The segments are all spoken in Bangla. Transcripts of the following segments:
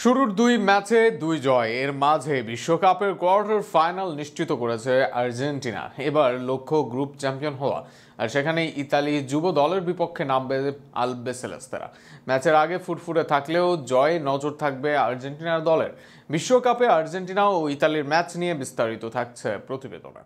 শুরুর দুই ম্যাচে দুই জয়, এর মাঝে বিশ্বকাপের কোয়ার্টার ফাইনাল নিশ্চিত করেছে আর্জেন্টিনা। এবার লক্ষ্য গ্রুপ চ্যাম্পিয়ন হওয়া, আর সেখানে ইতালি যুব দলের বিপক্ষে নামবে আলবিসেলেস্তেরা। ম্যাচের আগে ফুরফুরে থাকলেও জয়ে নজর থাকবে আর্জেন্টিনার দলের। বিশ্বকাপে আর্জেন্টিনা ও ইতালির ম্যাচ নিয়ে বিস্তারিত থাকছে প্রতিবেদনে।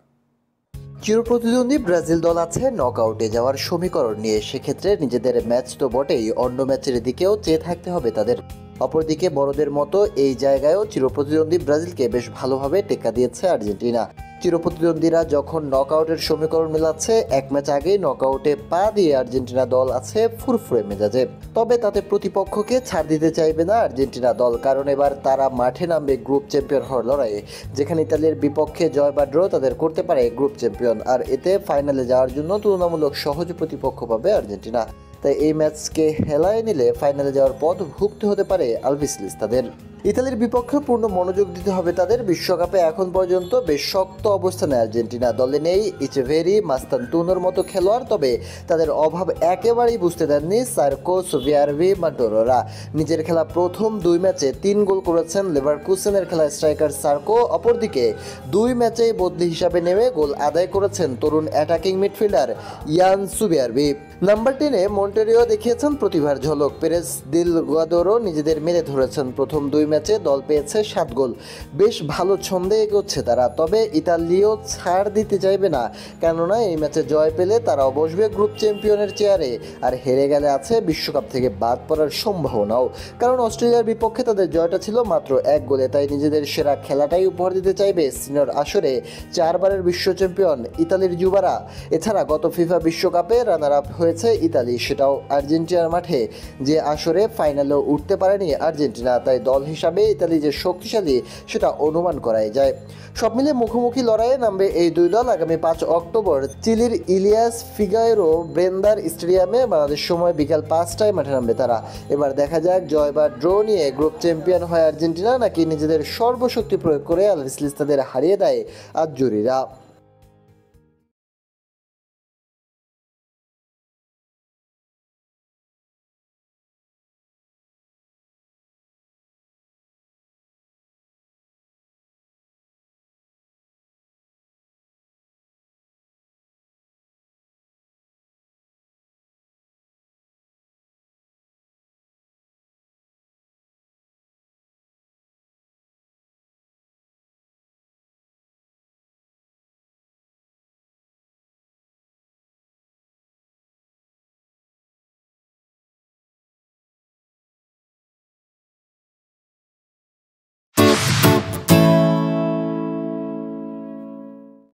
চিরপ্রতিদ্বন্দ্বী ব্রাজিল দল আছে নকআউটে যাওয়ার সমীকরণ নিয়ে। সেক্ষেত্রে নিজেদের ম্যাচ তো বটেই, অন্য ম্যাচের দিকেও চেয়ে থাকতে হবে তাদের। অপরদিকে বড়দের মতো এই জায়গায়ও চিরপ্রতিদ্বন্দ্বী ব্রাজিলকে বেশ ভালোভাবে টেক্কা দিয়েছে আর্জেন্টিনা। চিরপ্রতিদ্বন্দ্বীরা যখন নকআউটের সমীকরণ মেলাচ্ছে, এক ম্যাচ আগেই নকআউটে পা দিয়ে আর্জেন্টিনা দল আছে ফুরফুরে মেজাজে। তবে তাতে প্রতিপক্ষকে ছাড় দিতে চাইবে না আর্জেন্টিনা দল, কারণ এবার তারা মাঠে নামবে গ্রুপ চ্যাম্পিয়ন হওয়ার লড়াইয়ে। যেখানে ইতালির বিপক্ষে জয় বা ড্র তাদের করতে পারে গ্রুপ চ্যাম্পিয়ন, আর এতে ফাইনালে যাওয়ার জন্য তুলনামূলক সহজ প্রতিপক্ষ পাবে আর্জেন্টিনা। তাই এই ম্যাচকে হেলায় নিলে ফাইনালে যাওয়ার পথ ভুগতে হতে পারে আলবিসেলেস্তাদের। ইতালির বিপক্ষে পূর্ণ মনোযোগ দিতে হবে তাদের। বিশ্বকাপে এখন পর্যন্ত বেশ শক্ত অবস্থানে আর্জেন্টিনা। দলে নেই ইচেভেরি, মাস্তান্তুনোর মতো খেলোয়াড়, তবে তাদের অভাব একেবারেই বুঝতে দেননি সার্কো, সোভিয়ারভি, মাটোরোরা। নিজের খেলা প্রথম দুই ম্যাচে 3 গোল করেছেন লেভারকুসেনের খেলা স্ট্রাইকার সার্কো। অপরদিকে দুই ম্যাচেই বদলি হিসাবে নেমে গোল আদায় করেছেন তরুণ অ্যাটাকিং মিডফিল্ডার ইয়ান সুবিয়ারভি। নাম্বার 10-এ মন্টেরিও দেখিয়েছেন প্রতিভার ঝলক। পেরেস দিলগাদোরও নিজেদের মেলে ধরেছেন। প্রথম দুই ম্যাচে দল পেয়েছে 7 গোল। বেশ ভালো ছন্দে এগোচ্ছে তারা। তবে ইতালিও ছাড় দিতে চাইবে না, কেননা এই ম্যাচে জয় পেলে তারাও বসবে গ্রুপ চ্যাম্পিয়নের চেয়ারে, আর হেরে গেলে আছে বিশ্বকাপ থেকে বাদ পড়ার সম্ভাবনাও। কারণ অস্ট্রেলিয়ার বিপক্ষে তাদের জয়টা ছিল মাত্র 1 গোলে। তাই নিজেদের সেরা খেলাটাই উপহার দিতে চাইবে সিনিয়র আসরে 4 বারের বিশ্ব চ্যাম্পিয়ন ইতালির যুবারা। এছাড়া গত ফিফা বিশ্বকাপে রানার আপ হয়েছে ইতালি, সেটাও আর্জেন্টিনার মাঠে। যে আসরে ফাইনালেও উঠতে পারেনি আর্জেন্টিনা, তাই দল হিসাবে ইতালি যে শক্তিশালী সেটা অনুমান করাই যায়। সব মিলে মুখোমুখি লড়াইয়ে নামবে এই দুই দল আগামী 5 অক্টোবর চিলির ইলিয়াস ফিগায়েরো ব্রেন্দার স্টেডিয়ামে। বাংলাদেশ সময় বিকাল 5টায় মাঠে নামবে তারা। এবার দেখা যাক জয় বা ড্র নিয়ে গ্রুপ চ্যাম্পিয়ন হয় আর্জেন্টিনা, নাকি নিজেদের সর্বশক্তি প্রয়োগ করে আলবিসেলেস্তাদের হারিয়ে দেয় আজুরিরা।